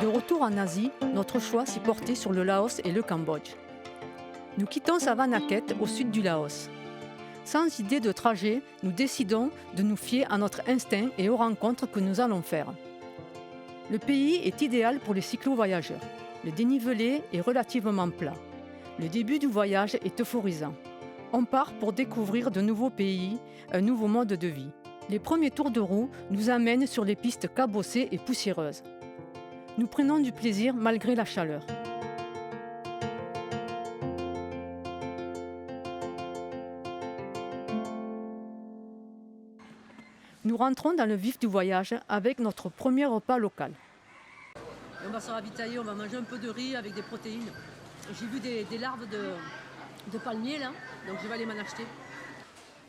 De retour en Asie, notre choix s'est porté sur le Laos et le Cambodge. Nous quittons Savannakhet au sud du Laos. Sans idée de trajet, nous décidons de nous fier à notre instinct et aux rencontres que nous allons faire. Le pays est idéal pour les cyclo-voyageurs. Le dénivelé est relativement plat. Le début du voyage est euphorisant. On part pour découvrir de nouveaux pays, un nouveau mode de vie. Les premiers tours de roue nous amènent sur les pistes cabossées et poussiéreuses. Nous prenons du plaisir malgré la chaleur. Nous rentrons dans le vif du voyage avec notre premier repas local. On va se ravitailler, on va manger un peu de riz avec des protéines. J'ai vu des larves de palmier là, donc je vais aller m'en acheter.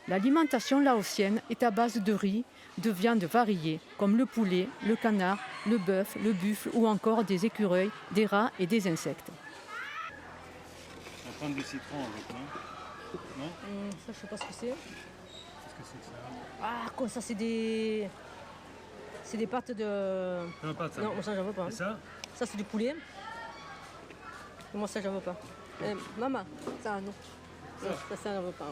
L'alimentation laotienne est à base de riz, de viandes variées comme le poulet, le canard, le bœuf, le buffle ou encore des écureuils, des rats et des insectes. On va prendre du citron avec, non? Ça je sais pas ce que c'est. Qu'est-ce que c'est que ça? Ah quoi ça c'est des pâtes de... Non, pas de ça. Non moi ça j'en veux pas. Et ça? Ça c'est du poulet. Moi ça j'en veux pas. Maman, ça non. Ça j'en veux pas.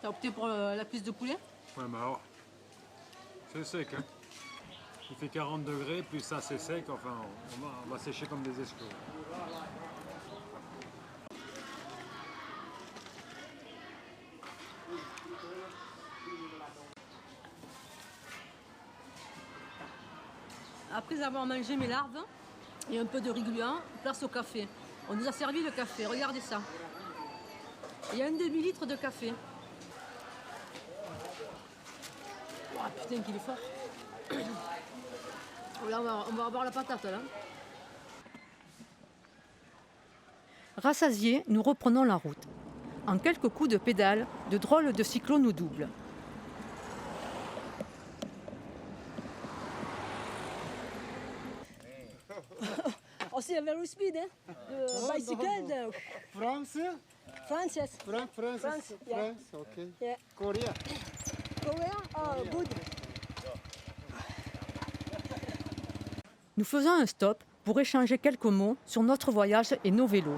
T'as opté pour la cuisse de poulet? Ouais, mais alors, c'est sec, hein. Il fait 40 degrés, puis ça c'est sec, enfin, on va sécher comme des escrocs. Après avoir mangé mes larves et un peu de riz gluant, place au café. On nous a servi le café, regardez ça. Il y a un demi-litre de café. Oh, putain qu'il est fort. Là on va avoir la patate là. Rassasiés, nous reprenons la route. En quelques coups de pédale, de drôles de cyclos nous doublent. Oh c'est very speed, hein? Bicycle. France? France, yes. France, France, yeah. France, okay. Yeah. Korea. Korea? Oh, good. Nous faisons un stop pour échanger quelques mots sur notre voyage et nos vélos.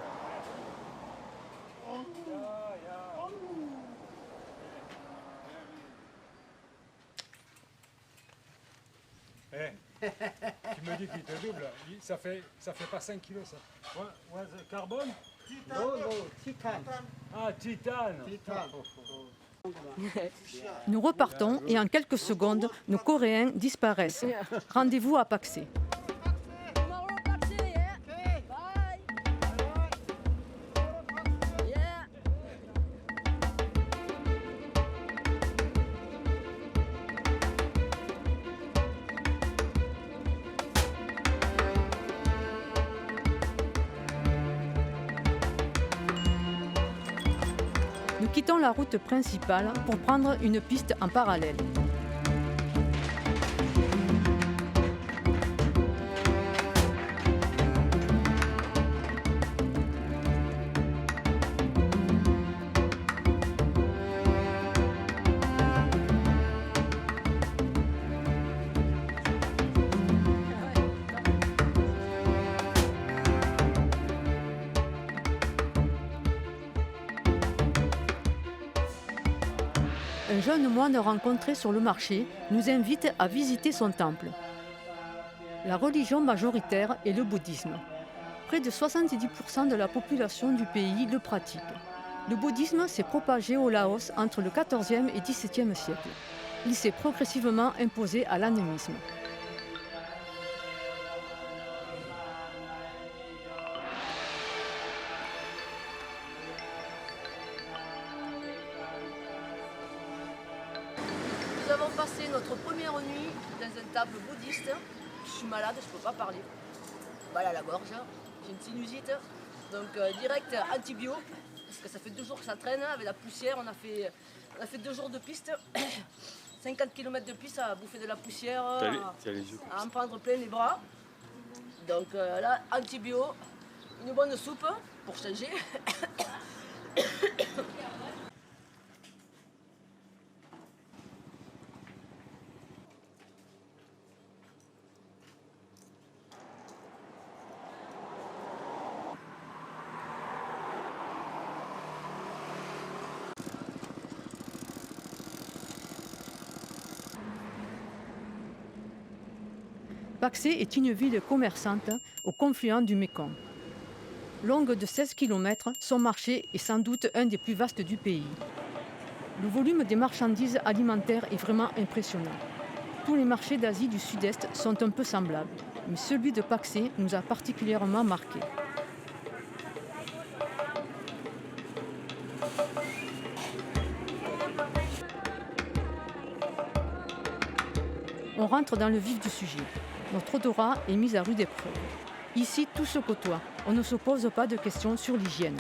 Tu me dis qu'il te double, ça fait pas 5 kilos ça. Ouais, carbone? No, Titan. Ah, titane. Titan. Nous repartons et en quelques secondes, nos Coréens disparaissent. Rendez-vous à Paksé. Tomorrow, taxi, yeah. Bye. Yeah. Nous quittons la route principale pour prendre une piste en parallèle. Un jeune moine rencontré sur le marché nous invite à visiter son temple. La religion majoritaire est le bouddhisme. Près de 70% de la population du pays le pratique. Le bouddhisme s'est propagé au Laos entre le XIVe et XVIIe siècle. Il s'est progressivement imposé à l'animisme. Nous avons passé notre première nuit dans un temple bouddhiste. Je suis malade, je ne peux pas parler. Voilà la gorge, j'ai une sinusite. Donc direct antibio, parce que ça fait 2 jours que ça traîne avec la poussière. On a fait 2 jours de piste, 50 km de piste à bouffer de la poussière, à en prendre plein les bras. Donc là, antibio, une bonne soupe pour changer. Paksé est une ville commerçante au confluent du Mékong. Longue de 16 km, son marché est sans doute un des plus vastes du pays. Le volume des marchandises alimentaires est vraiment impressionnant. Tous les marchés d'Asie du Sud-Est sont un peu semblables, mais celui de Paksé nous a particulièrement marqués. On rentre dans le vif du sujet. Notre odorat est mis à rude épreuve. Ici, tout se côtoie. On ne se pose pas de questions sur l'hygiène.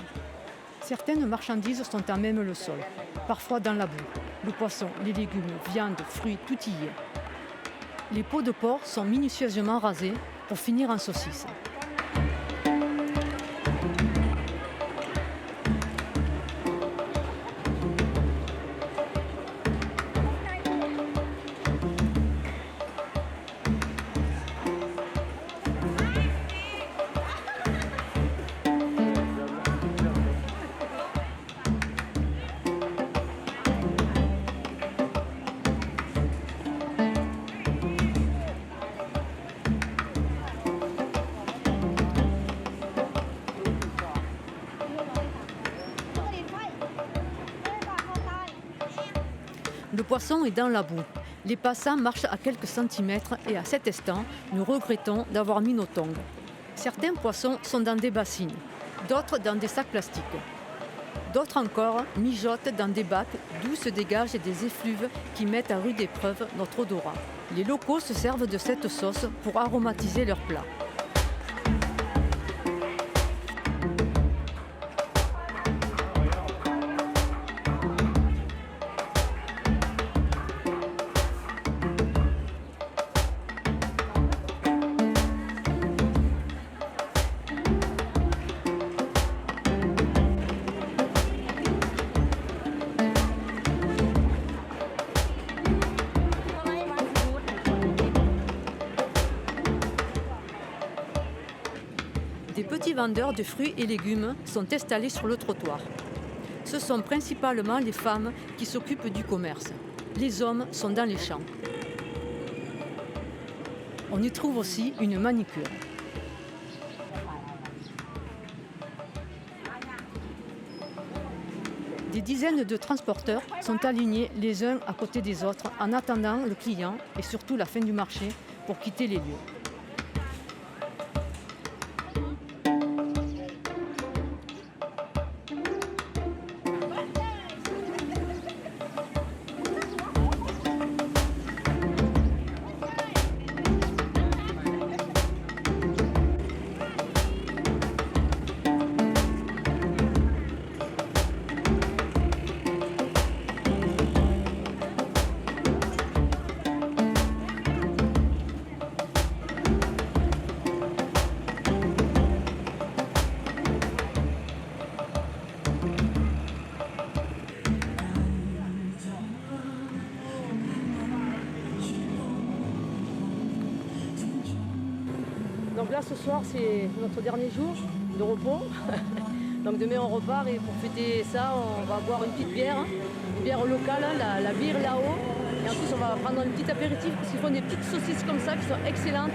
Certaines marchandises sont à même le sol, parfois dans la boue. Le poisson, les légumes, viande, fruits, tout y est. Les peaux de porc sont minutieusement rasées pour finir en saucisses. Le poisson est dans la boue. Les passants marchent à quelques centimètres et à cet instant, nous regrettons d'avoir mis nos tongs. Certains poissons sont dans des bassines, d'autres dans des sacs plastiques. D'autres encore mijotent dans des bacs d'où se dégagent des effluves qui mettent à rude épreuve notre odorat. Les locaux se servent de cette sauce pour aromatiser leurs plats. Des petits vendeurs de fruits et légumes sont installés sur le trottoir. Ce sont principalement les femmes qui s'occupent du commerce. Les hommes sont dans les champs. On y trouve aussi une manicure. Des dizaines de transporteurs sont alignés les uns à côté des autres en attendant le client et surtout la fin du marché pour quitter les lieux. Donc là ce soir c'est notre dernier jour de repos. Donc demain on repart et pour fêter ça on va boire une petite bière, une bière locale, la bière là-haut. Et en plus on va prendre un petit apéritif parce qu'ils font des petites saucisses comme ça qui sont excellentes.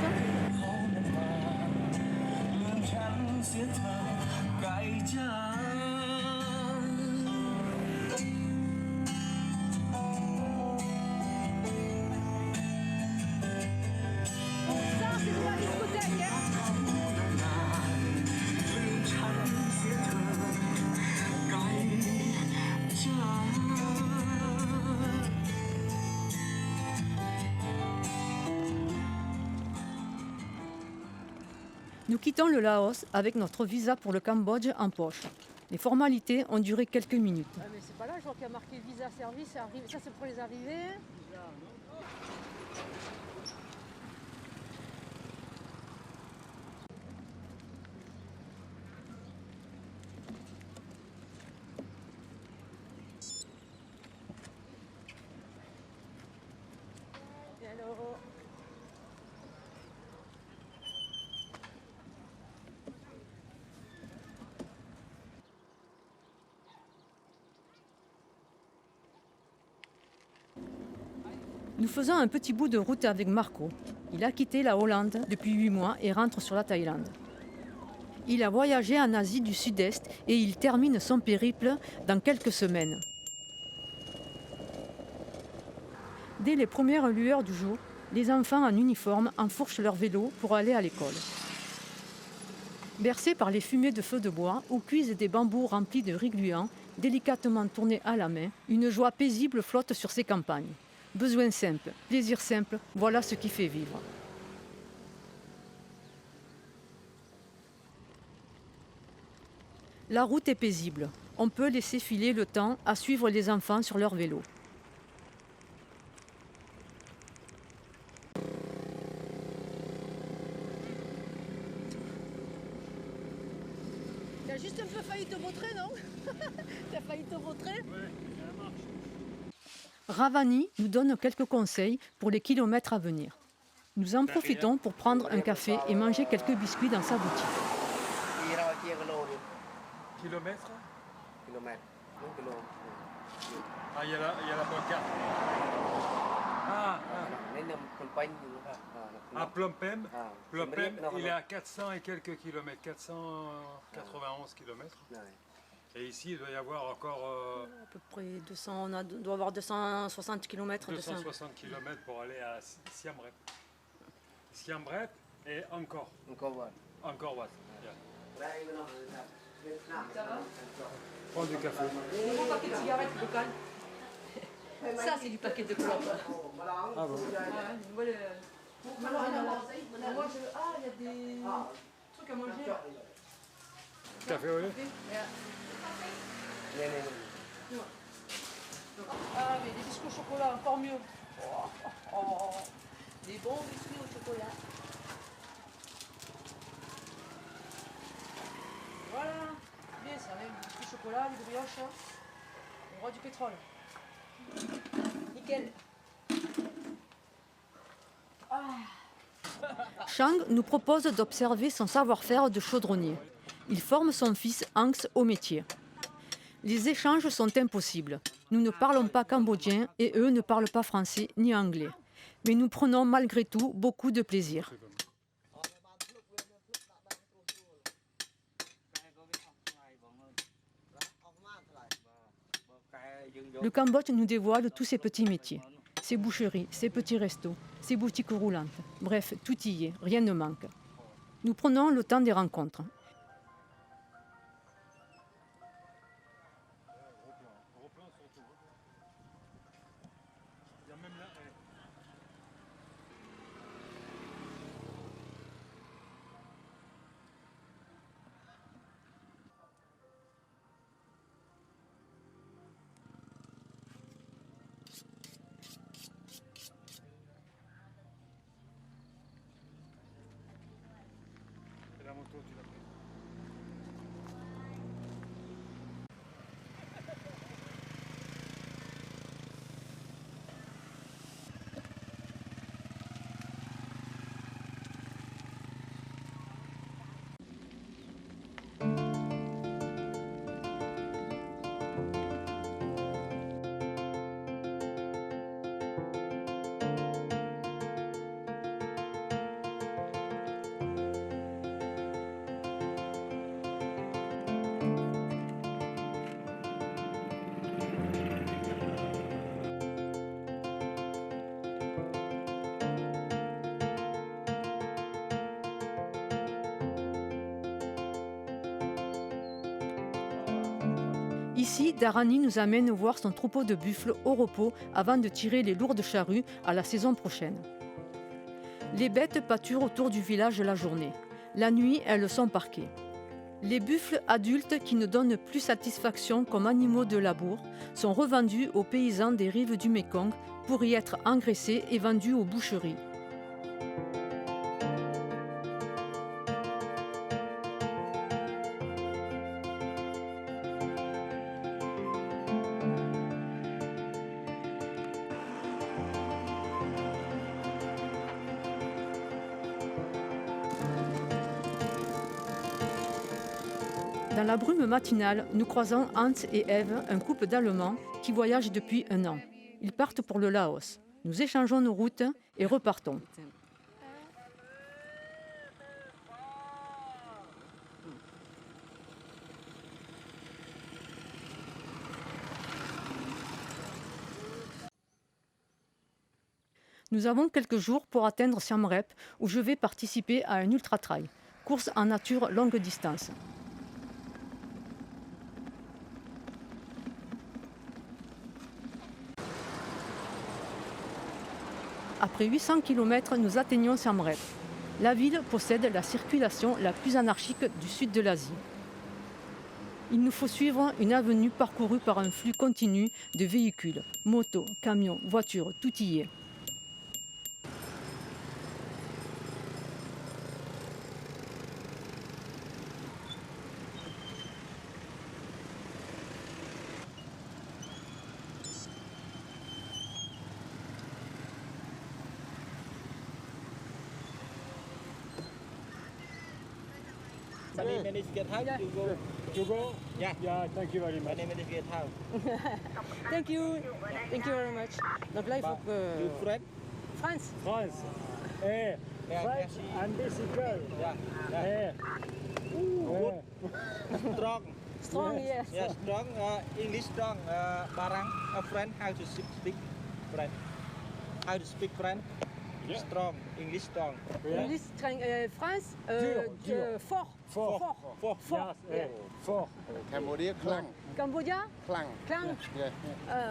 Nous quittons le Laos avec notre visa pour le Cambodge en poche. Les formalités ont duré quelques minutes. Ah mais c'est pas là, je vois qu'il y a marqué visa service, ça c'est pour les arrivées. Hello. Nous faisons un petit bout de route avec Marco. Il a quitté la Hollande depuis 8 mois et rentre sur la Thaïlande. Il a voyagé en Asie du Sud-Est et il termine son périple dans quelques semaines. Dès les premières lueurs du jour, les enfants en uniforme enfourchent leur vélo pour aller à l'école. Bercés par les fumées de feux de bois où cuisent des bambous remplis de riz gluant, délicatement tournés à la main, une joie paisible flotte sur ces campagnes. Besoin simple, plaisir simple, voilà ce qui fait vivre. La route est paisible. On peut laisser filer le temps à suivre les enfants sur leur vélo. T'as juste un peu failli te vautrer, non? T'as failli te vautrer? Ravani nous donne quelques conseils pour les kilomètres à venir. Nous en profitons pour prendre un café et manger quelques biscuits dans sa boutique. Kilomètres? Kilomètre. Non, kilomètre. Ah, il y a la pancarte. À Phnom Penh, il est à 400 et quelques kilomètres, 491 kilomètres. Et ici, il doit y avoir encore À peu près 200, on doit avoir 260 km. 260 kilomètres pour aller à Siem Reap. Siem Reap et Angkor. Angkor Wat. Yeah. Ça va? Prends du café. Un gros paquet de cigarettes local. Ça, c'est du paquet de clopes. Ah bon? Moi, il y a des trucs à manger. Café au lait? Ah, mais des biscuits au chocolat, encore mieux. Des bons biscuits au chocolat. Voilà. Bien ça, même des biscuits au chocolat, des brioches. Le roi du pétrole. Nickel. Chang nous propose d'observer son savoir-faire de chaudronnier. Il forme son fils Anx au métier. Les échanges sont impossibles. Nous ne parlons pas cambodgien et eux ne parlent pas français ni anglais. Mais nous prenons malgré tout beaucoup de plaisir. Le Cambodge nous dévoile tous ses petits métiers. Ses boucheries, ses petits restos, ses boutiques roulantes. Bref, tout y est, rien ne manque. Nous prenons le temps des rencontres. C'est la moto, tu l'as pris. Ici, Dharani nous amène voir son troupeau de buffles au repos avant de tirer les lourdes charrues à la saison prochaine. Les bêtes pâturent autour du village la journée. La nuit, elles sont parquées. Les buffles adultes qui ne donnent plus satisfaction comme animaux de labour sont revendus aux paysans des rives du Mékong pour y être engraissés et vendus aux boucheries. Dans la brume matinale, nous croisons Hans et Eve, un couple d'Allemands qui voyagent depuis 1 an. Ils partent pour le Laos. Nous échangeons nos routes et repartons. Nous avons quelques jours pour atteindre Siem Reap, où je vais participer à un ultra-trail, course en nature longue distance. Après 800 km, nous atteignons Siem Reap. La ville possède la circulation la plus anarchique du sud de l'Asie. Il nous faut suivre une avenue parcourue par un flux continu de véhicules, motos, camions, voitures, tout y est. My name is Gethau. You go. You go? Yeah. Yeah, thank you very My much. name is Gethau. Thank you very much. Donc là, il faut que... You friend? France. France. Eh, Yeah, French merci. and bicycle. Yeah. Yeah. Eh, Strong. Strong, yes. Yeah, strong. English strong. Barang. A friend. How to speak French? How to speak French? Yeah. Strong. English strong. yeah. English, France, Dur. fort. Fort. Fort. Fort. Yes, eh, fort. Cambodia คลั่ง Cambodia, คลั่ง Klang. Yeah.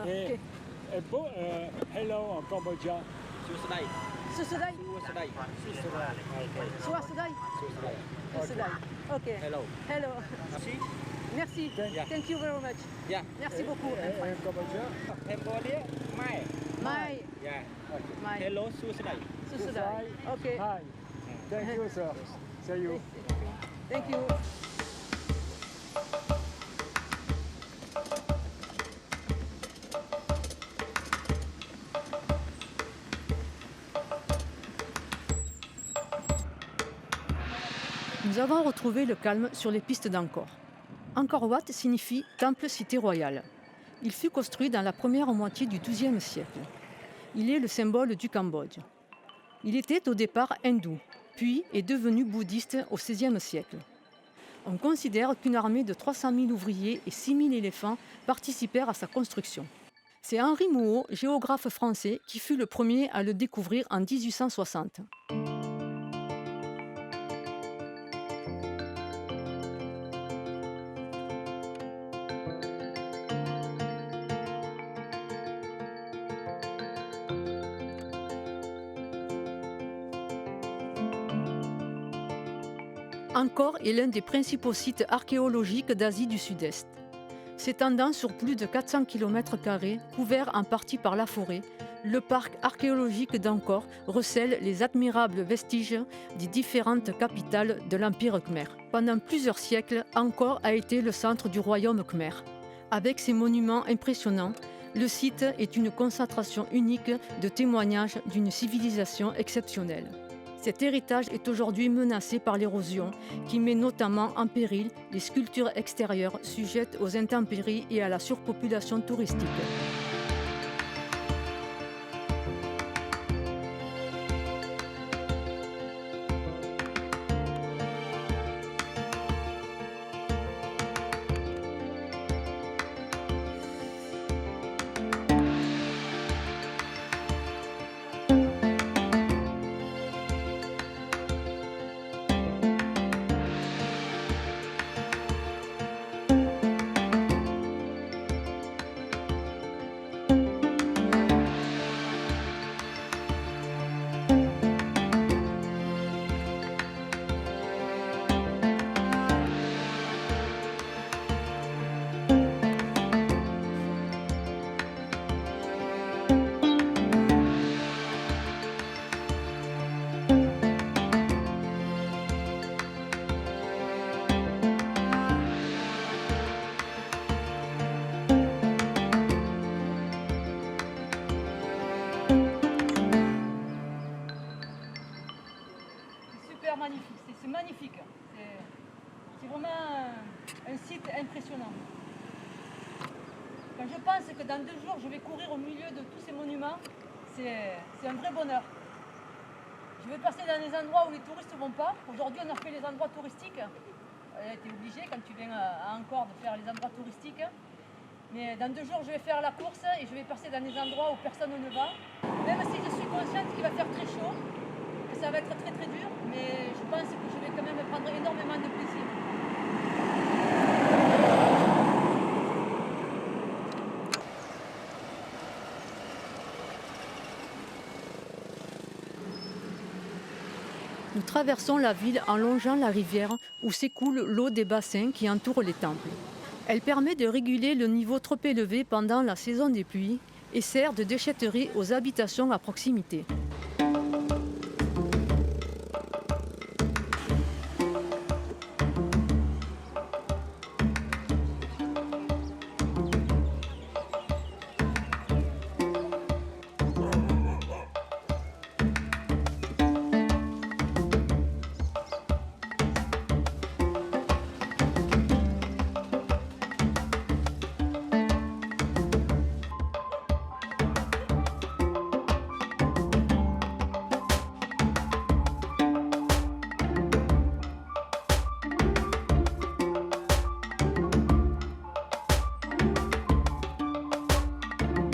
Eh, Ok. hello en Cambodge. Susdai. Susudai. Susdai. Suasudai. Susdai. Susudai. Ok. Hello. Hello. Merci. Merci. Yeah. Thank you very much. Yeah. Merci beaucoup. En Cambodge. Cambodia. Mai. Mai. Yeah. Mai. Hello. Susdai. Susudai. Ok. Hi. Thank you, sir. See you. Thank you. Nous avons retrouvé le calme sur les pistes d'Angkor. Angkor Wat signifie temple cité royale. Il fut construit dans la première moitié du XIIe siècle. Il est le symbole du Cambodge. Il était au départ hindou, puis est devenu bouddhiste au XVIe siècle. On considère qu'une armée de 300 000 ouvriers et 6 000 éléphants participèrent à sa construction. C'est Henri Mouhot, géographe français, qui fut le premier à le découvrir en 1860. Angkor est l'un des principaux sites archéologiques d'Asie du Sud-Est. S'étendant sur plus de 400 km², couvert en partie par la forêt, le parc archéologique d'Angkor recèle les admirables vestiges des différentes capitales de l'Empire khmer. Pendant plusieurs siècles, Angkor a été le centre du royaume khmer. Avec ses monuments impressionnants, le site est une concentration unique de témoignages d'une civilisation exceptionnelle. Cet héritage est aujourd'hui menacé par l'érosion qui met notamment en péril les sculptures extérieures sujettes aux intempéries et à la surpopulation touristique. C'est magnifique. C'est vraiment un site impressionnant. Quand je pense que dans 2 jours, je vais courir au milieu de tous ces monuments, c'est un vrai bonheur. Je vais passer dans des endroits où les touristes ne vont pas. Aujourd'hui, on a fait les endroits touristiques. On a été obligé, quand tu viens à Angkor, de faire les endroits touristiques. Mais dans 2 jours, je vais faire la course et je vais passer dans des endroits où personne ne va. Même si je suis consciente qu'il va faire très chaud, que ça va être très très dur, mais je pense que je vais quand même prendre énormément de plaisir. Nous traversons la ville en longeant la rivière où s'écoule l'eau des bassins qui entourent les temples. Elle permet de réguler le niveau trop élevé pendant la saison des pluies et sert de déchetterie aux habitations à proximité.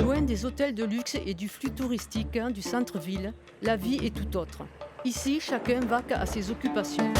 Loin des hôtels de luxe et du flux touristique du centre-ville, la vie est tout autre. Ici, chacun vaque à ses occupations.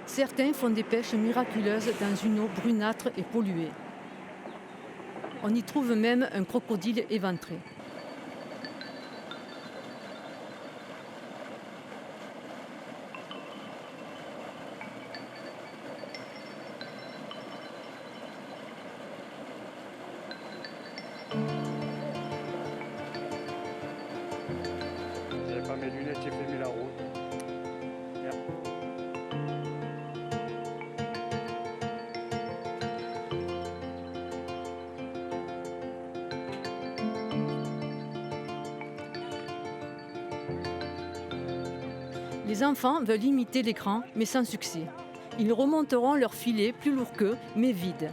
Certains font des pêches miraculeuses dans une eau brunâtre et polluée. On y trouve même un crocodile éventré. J'avais pas mes lunettes, j'ai fait mis la route. Merde. Les enfants veulent imiter l'écran, mais sans succès. Ils remonteront leur filet plus lourd qu'eux, mais vide.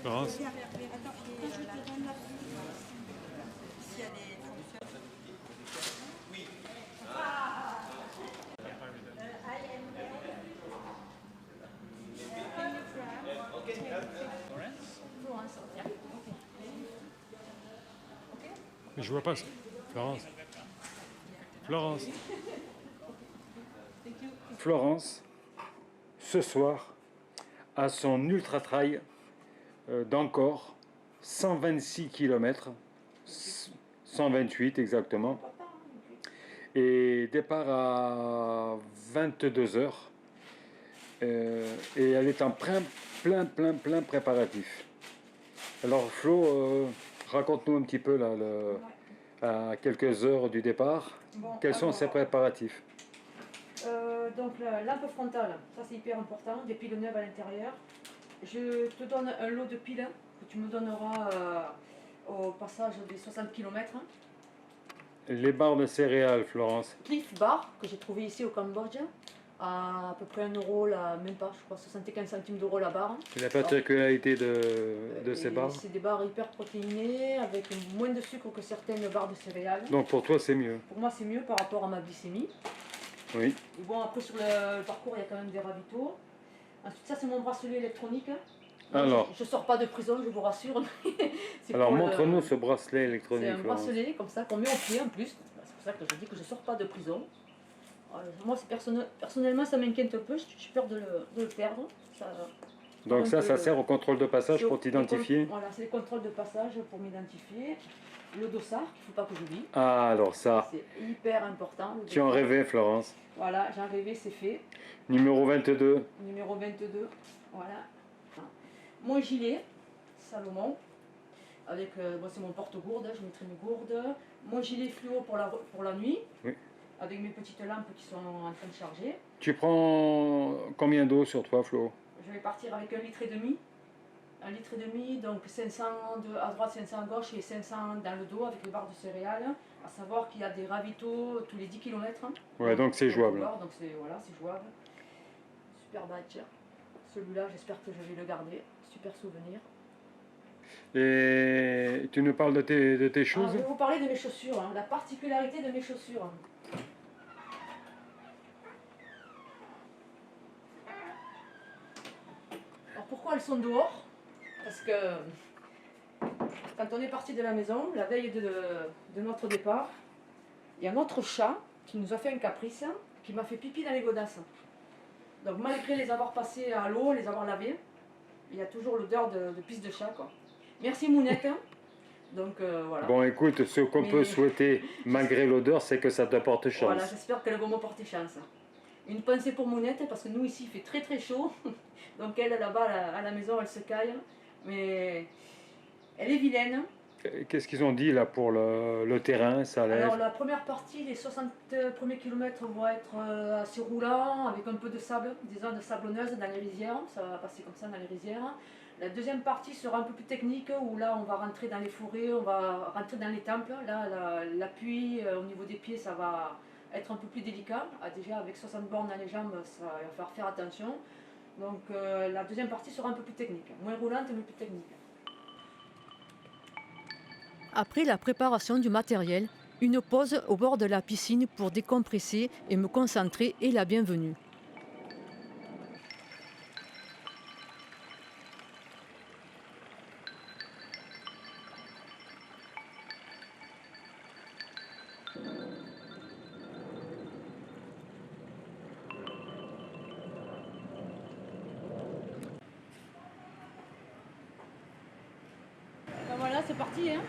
Florence. Mais je vois pas ça. Florence. Florence. Florence, ce soir, a son ultra-trail d'Ancor, 126 km, 128 exactement, et départ à 22 h. Et elle est en plein préparatif. Alors Flo, raconte-nous un petit peu là, à quelques heures du départ, quels sont ces préparatifs? Donc la lampe frontale, ça c'est hyper important, des piles neuves à l'intérieur. Je te donne un lot de piles que tu me donneras au passage des 60 km. Les barres de céréales, Florence. Cliff Bar, que j'ai trouvé ici au Cambodge, à peu près 1 euro, là, même pas, je crois 75 centimes d'euros la barre. Et la particularité de ces Et barres? c'est des barres hyper protéinées, avec moins de sucre que certaines barres de céréales. Donc pour toi, c'est mieux. Pour moi, c'est mieux par rapport à ma glycémie. Oui. Et bon, après, sur le parcours, il y a quand même des ravitaux. Ensuite, ça, c'est mon bracelet électronique. Alors. Je ne sors pas de prison, je vous rassure. Alors montre-nous ce bracelet électronique, C'est un Florence. bracelet comme ça qu'on met au pied en plus. C'est pour ça que je dis que je ne sors pas de prison. Moi, personnellement, ça m'inquiète un peu. J'ai peur de le perdre. Donc ça sert au contrôle de passage pour t'identifier? Voilà, c'est les contrôles de passage pour m'identifier. Le dossard, qu'il ne faut pas que j'oublie. Ah, alors ça. C'est hyper important. Tu en rêvais, Florence. Voilà, j'en rêvais, c'est fait. Numéro 22. Numéro 22, voilà. Mon gilet, Salomon, avec, c'est mon porte-gourde, je mettrai mes gourdes. Mon gilet fluo pour la nuit, Oui. avec mes petites lampes qui sont en train de charger. Tu prends combien d'eau sur toi, Flo? Je vais partir avec 1,5 litre. 1,5 litre, donc 500 à droite, 500 à gauche et 500 dans le dos avec les barres de céréales. À savoir qu'il y a des ravitaux tous les 10 km. Ouais, donc c'est jouable. Donc c'est jouable. Super badge. Celui-là, j'espère que je vais le garder. Super souvenir. Et tu nous parles de tes choses? Je vais vous parler de mes chaussures, la particularité de mes chaussures. Alors pourquoi elles sont dehors? Parce que quand on est parti de la maison, la veille de notre départ, il y a notre chat qui nous a fait un caprice, qui m'a fait pipi dans les godasses. Donc malgré les avoir passés à l'eau, les avoir lavés, il y a toujours l'odeur de pisse de chat, quoi. Merci Mounette. Donc voilà. Bon, écoute, ce qu'on peut souhaiter, malgré l'odeur, c'est que ça t'apporte chance. Voilà, j'espère qu'elle va me porter chance. Une pensée pour Mounette, parce que nous ici il fait très très chaud. Donc elle là-bas à la maison, elle se caille. Mais elle est vilaine. Qu'est-ce qu'ils ont dit là pour le terrain? Ça allait... Alors la première partie, les 60 premiers kilomètres vont être assez roulants, avec un peu de sable, des zones sablonneuses dans les rizières. Ça va passer comme ça dans les rizières. La deuxième partie sera un peu plus technique, où là on va rentrer dans les forêts, on va rentrer dans les temples. Là l'appui au niveau des pieds, ça va être un peu plus délicat. Déjà avec 60 bornes dans les jambes, il va falloir faire attention. Donc la deuxième partie sera un peu plus technique, moins roulante mais plus technique. Après la préparation du matériel, une pause au bord de la piscine pour décompresser et me concentrer est la bienvenue. Ben voilà, c'est parti. Hein.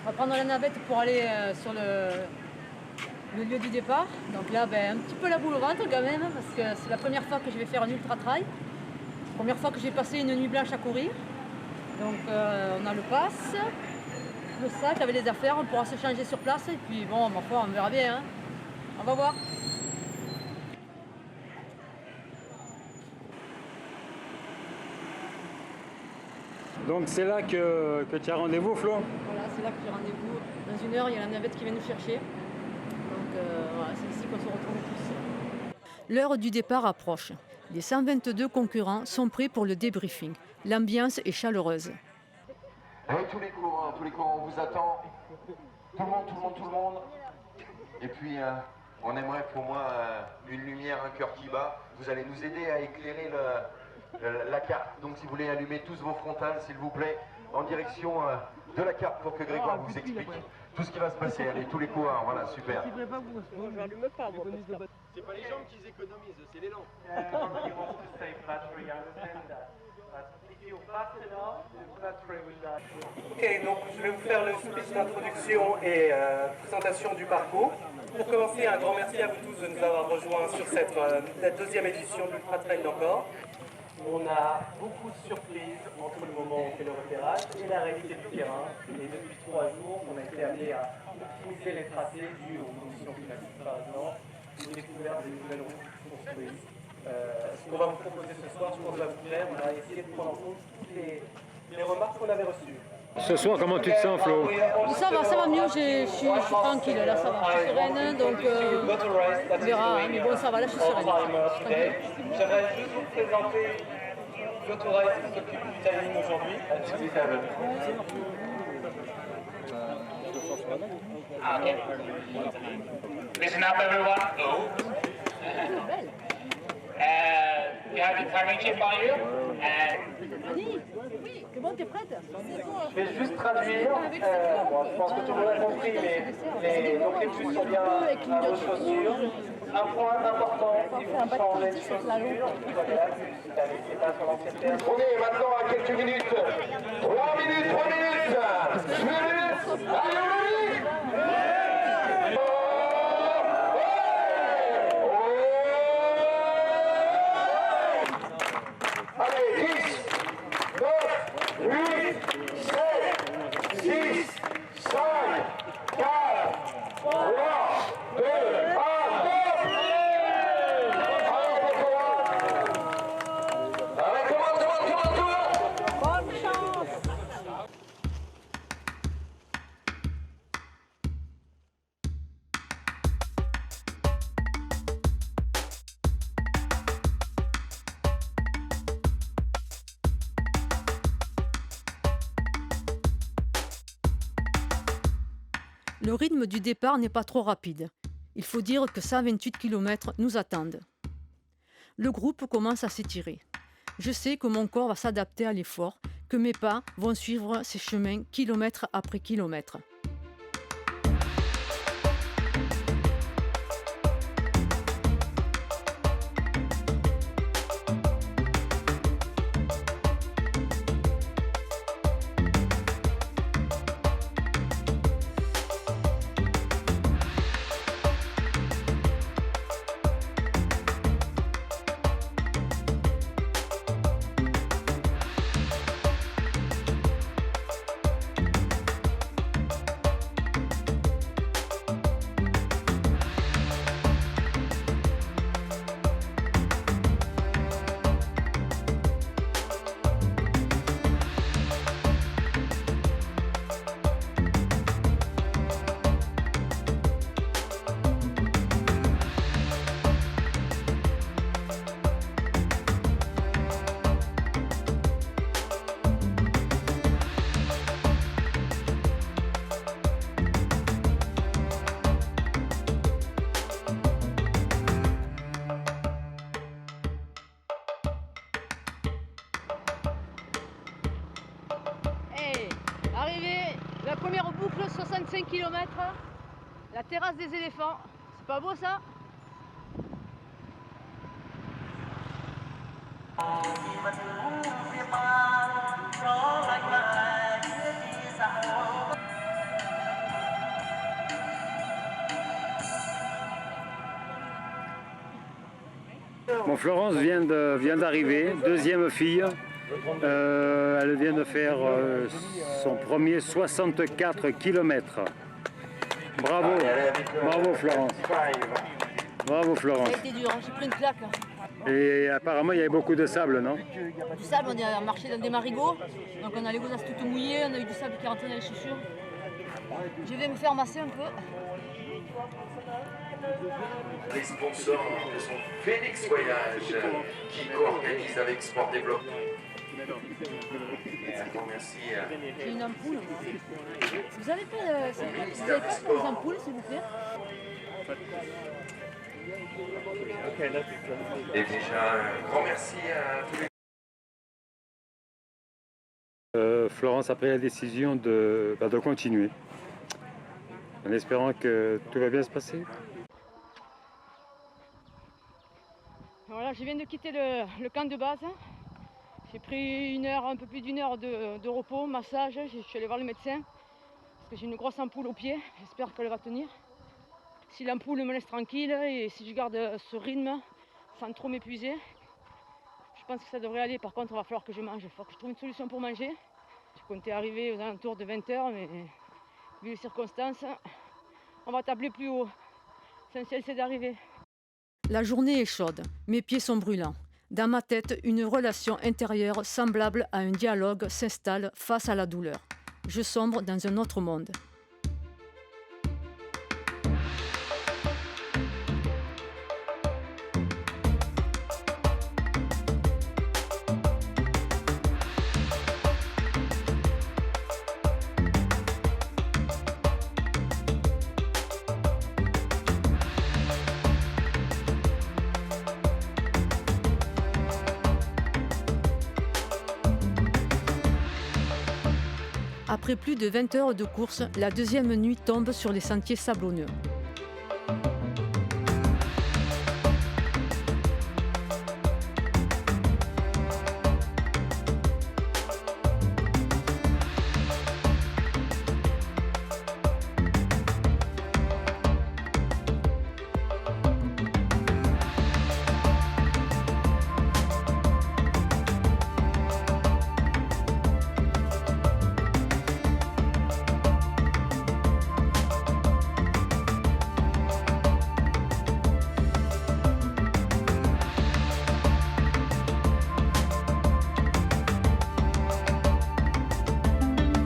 On va prendre la navette pour aller sur le lieu du départ. Donc là, un petit peu la boule au ventre quand même, parce que c'est la première fois que je vais faire un ultra-trail. Première fois que j'ai passé une nuit blanche à courir. Donc on a le pass, le sac avec les affaires, on pourra se changer sur place. Et puis bon, ma foi, on verra bien. Hein. On va voir. Donc c'est là que tu as rendez-vous, Flo? Voilà, c'est là que j'ai rendez-vous. Dans 1 heure, il y a la navette qui vient nous chercher. Donc voilà, c'est ici qu'on se retrouve tous. L'heure du départ approche. Les 122 concurrents sont prêts pour le débriefing. L'ambiance est chaleureuse. Hey, tous les courants, on vous attend. Tout le monde. Et puis, on aimerait pour moi une lumière, un cœur qui bat. Vous allez nous aider à éclairer la carte. Donc si vous voulez allumer tous vos frontales, s'il vous plaît, en direction de la carte pour que Grégoire vous explique tout ce qui va se passer. Allez, tous les coureurs, voilà, super. C'est pas les jambes qu'ils économisent, c'est l'élan. Ok, donc je vais vous faire le speech d'introduction et présentation du parcours. Pour commencer, un grand merci à vous tous de nous avoir rejoints sur cette deuxième édition de l'Ultra Trail d'Encore. On a beaucoup de surprises entre le moment où on fait le repérage et la réalité du terrain. Et depuis 3 jours, on a été amené à optimiser les tracés dus aux conditions climatiques par exemple, aux découvertes des nouvelles routes construites. Ce qu'on va vous proposer ce soir, je pense, va vous plaire. On a essayé de prendre en compte toutes les remarques qu'on avait reçues. Ce soir, comment tu te sens, Flo? Ça va mieux, je suis tranquille, là ça va, je suis sereine, donc on verra, hein, mais bon ça va, là je suis sereine. J'aimerais juste vous présenter l'autorise qui s'occupe du timing aujourd'hui. Okay. Listen up, everyone. Go. You have the timing chip on you. Annie, oui, c'est bon, t'es prête? Je vais juste traduire. Bon, je pense que tout le monde a compris, mais donc les puces sont bien à vos chaussures. Un point important, il faut changer de chaussures. C'est pas sur l'ancienne paire. On est maintenant à quelques minutes. 3 minutes, 3 minutes. 2 minutes. Allez, allez, 10, 9, 8, 7, 6, 5, 4, 3, 2, 1, allez, come on. Bonne chance! Le rythme du départ n'est pas trop rapide. Il faut dire que 128 km nous attendent. Le groupe commence à s'étirer. Je sais que mon corps va s'adapter à l'effort, que mes pas vont suivre ces chemins kilomètre après kilomètre. Arrivé, la première boucle, 65 km, la terrasse des éléphants. C'est pas beau ça? Bon, Florence vient d'arriver, deuxième fille. Elle vient de faire son premier 64 km. Bravo, bravo Florence. Bravo Florence. Ça a été dur, hein, j'ai pris une claque. Et apparemment il y avait beaucoup de sable, non? Du sable, on a marché dans des marigots, donc on a les godasses toutes mouillées, on a eu du sable qui est rentré dans les chaussures. Je vais me faire masser un peu. Les sponsors sont Phoenix Voyage qui co-organise avec Sport Développement. Et un grand merci à... J'ai une ampoule. Vous avez pas les ampoules, s'il vous plaît? Et déjà, un grand merci à tous les... Florence a pris la décision de continuer, en espérant que tout va bien se passer. Voilà, je viens de quitter le camp de base. J'ai pris un peu plus d'une heure de repos, massage. Je suis allée voir le médecin parce que j'ai une grosse ampoule au pied. J'espère qu'elle va tenir. Si l'ampoule me laisse tranquille et si je garde ce rythme sans trop m'épuiser, je pense que ça devrait aller. Par contre, il va falloir que je mange. Il faut que je trouve une solution pour manger. Je comptais arriver aux alentours de 20 h, mais vu les circonstances, on va tabler plus haut. L'essentiel, c'est d'arriver. La journée est chaude, mes pieds sont brûlants. Dans ma tête, une relation intérieure semblable à un dialogue s'installe face à la douleur. Je sombre dans un autre monde. Après plus de 20 heures de course, la deuxième nuit tombe sur les sentiers sablonneux.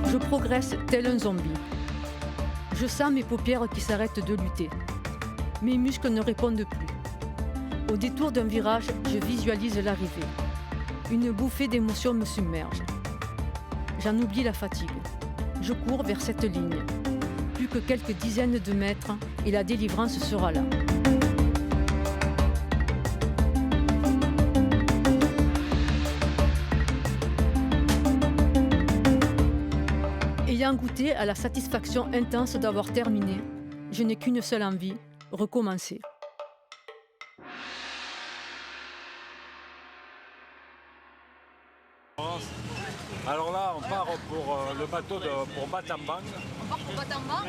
Je progresse tel un zombie. Je sens mes paupières qui s'arrêtent de lutter. Mes muscles ne répondent plus. Au détour d'un virage, je visualise l'arrivée. Une bouffée d'émotion me submerge. J'en oublie la fatigue. Je cours vers cette ligne. Plus que quelques dizaines de mètres et la délivrance sera là. Ayant goûté à la satisfaction intense d'avoir terminé, je n'ai qu'une seule envie, recommencer. Alors là, on part pour le bateau pour Battambang. On part pour Battambang.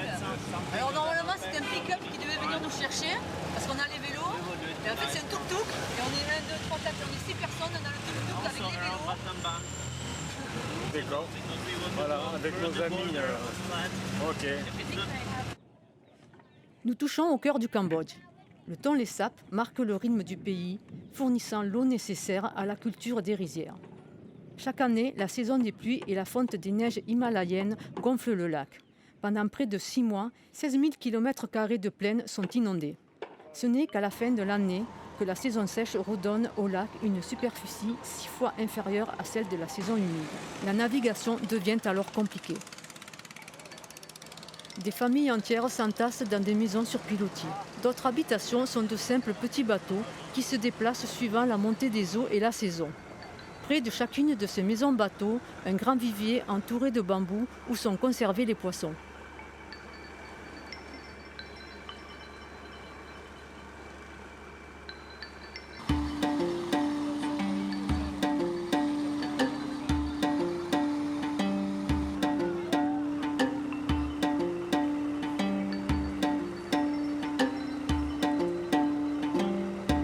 Alors normalement c'était un pick-up qui devait venir nous chercher parce qu'on a les vélos. Et en fait c'est un tuk-tuk. Et on est 1, 2, 3, 4, on est 6 personnes dans le tuk-tuk avec les vélos. D'accord. Voilà, avec nos amis. Ok. Nous touchons au cœur du Cambodge. Le Tonlé Sap marque le rythme du pays, fournissant l'eau nécessaire à la culture des rizières. Chaque année, la saison des pluies et la fonte des neiges himalayennes gonflent le lac. Pendant près de 6 mois, 16 000 km² de plaine sont inondés. Ce n'est qu'à la fin de l'année que la saison sèche redonne au lac une superficie 6 fois inférieure à celle de la saison humide. La navigation devient alors compliquée. Des familles entières s'entassent dans des maisons sur pilotis. D'autres habitations sont de simples petits bateaux qui se déplacent suivant la montée des eaux et la saison. Près de chacune de ces maisons-bateaux, un grand vivier entouré de bambous où sont conservés les poissons.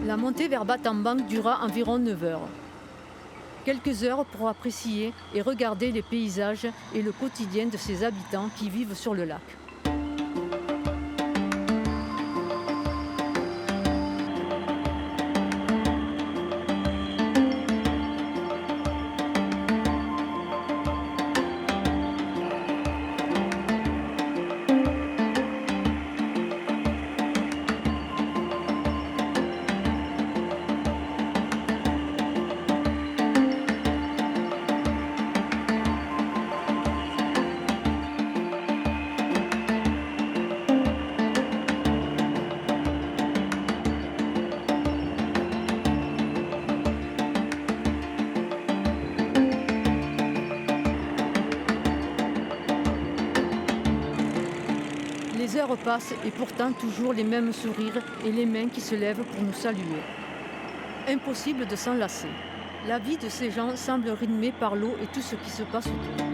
La montée vers Battambang dura environ 9 heures. Quelques heures pour apprécier et regarder les paysages et le quotidien de ces habitants qui vivent sur le lac. Les heures passent et pourtant toujours les mêmes sourires et les mains qui se lèvent pour nous saluer. Impossible de s'en lasser. La vie de ces gens semble rythmée par l'eau et tout ce qui se passe autour.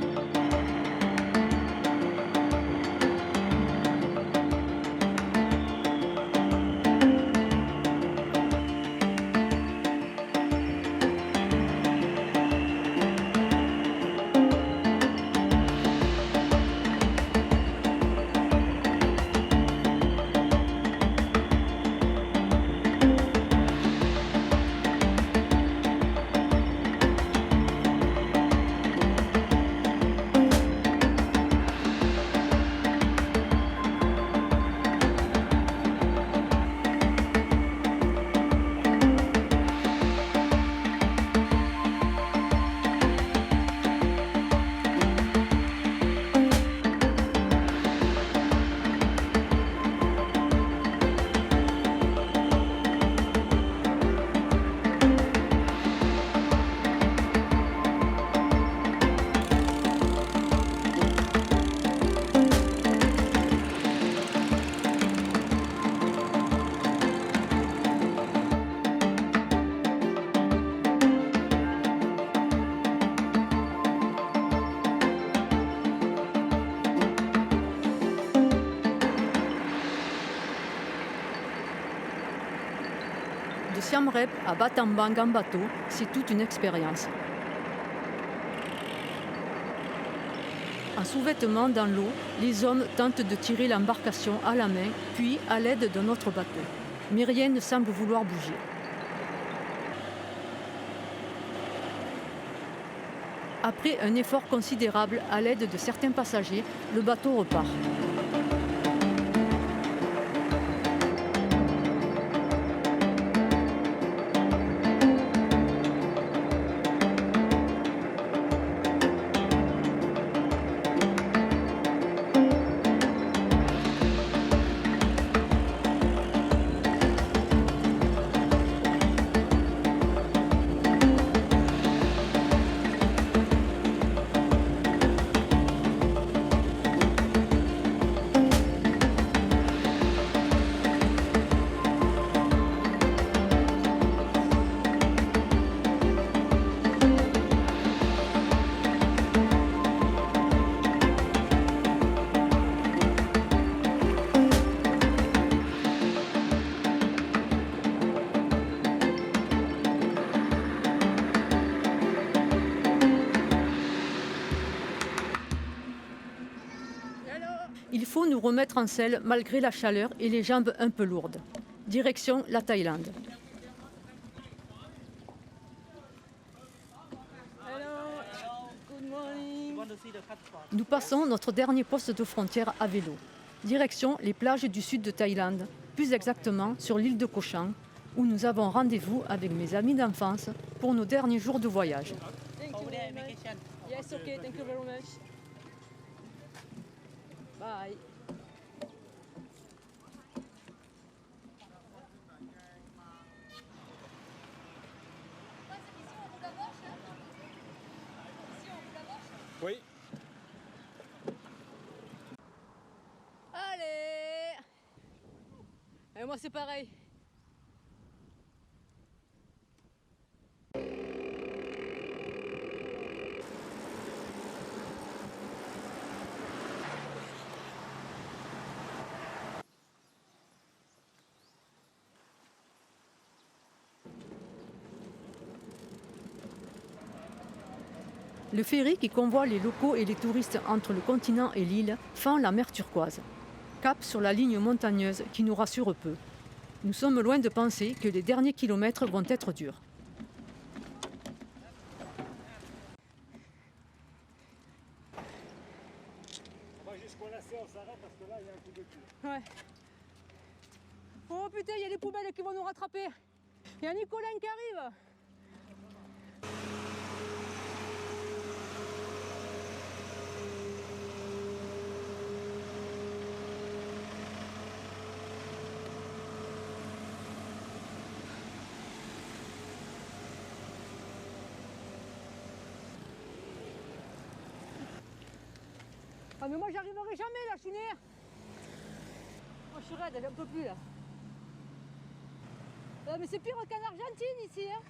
Siem Reap à Battambang en bateau, c'est toute une expérience. En sous-vêtements dans l'eau, les hommes tentent de tirer l'embarcation à la main, puis à l'aide d'un autre bateau. Mais rien ne semble vouloir bouger. Après un effort considérable à l'aide de certains passagers, le bateau repart. Il faut nous remettre en selle malgré la chaleur et les jambes un peu lourdes. Direction la Thaïlande. Nous passons notre dernier poste de frontière à vélo. Direction les plages du sud de Thaïlande, plus exactement sur l'île de Koh Chang, où nous avons rendez-vous avec mes amis d'enfance pour nos derniers jours de voyage. Yes, okay, thank you very much. Bye. Oui. Allez. Et moi c'est pareil. Le ferry qui convoie les locaux et les touristes entre le continent et l'île fend la mer turquoise. Cap sur la ligne montagneuse qui nous rassure peu. Nous sommes loin de penser que les derniers kilomètres vont être durs. Ouais. Oh putain, il y a les poubelles qui vont nous rattraper. Il y a Nicolas qui arrive. Ah mais moi j'arriverai jamais là, Chounet. Moi je suis raide, j'en peux plus là. Mais c'est pire qu'en Argentine ici hein.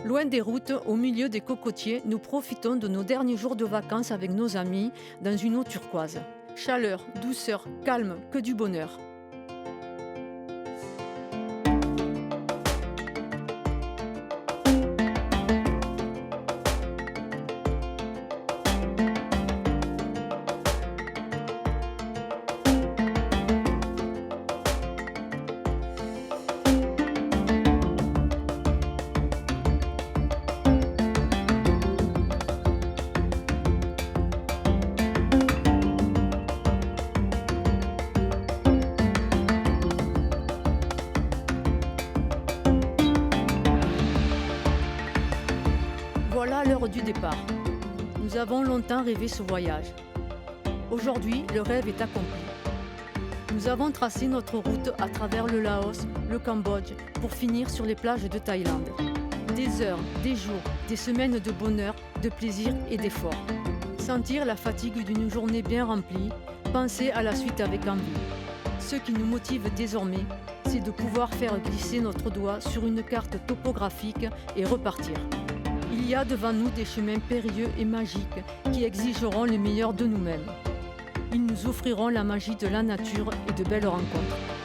Loin des routes, au milieu des cocotiers, nous profitons de nos derniers jours de vacances avec nos amis dans une eau turquoise. Chaleur, douceur, calme, que du bonheur. Voilà l'heure du départ. Nous avons longtemps rêvé ce voyage. Aujourd'hui, le rêve est accompli. Nous avons tracé notre route à travers le Laos, le Cambodge, pour finir sur les plages de Thaïlande. Des heures, des jours, des semaines de bonheur, de plaisir et d'effort. Sentir la fatigue d'une journée bien remplie, penser à la suite avec envie. Ce qui nous motive désormais, c'est de pouvoir faire glisser notre doigt sur une carte topographique et repartir. Il y a devant nous des chemins périlleux et magiques qui exigeront le meilleur de nous-mêmes. Ils nous offriront la magie de la nature et de belles rencontres.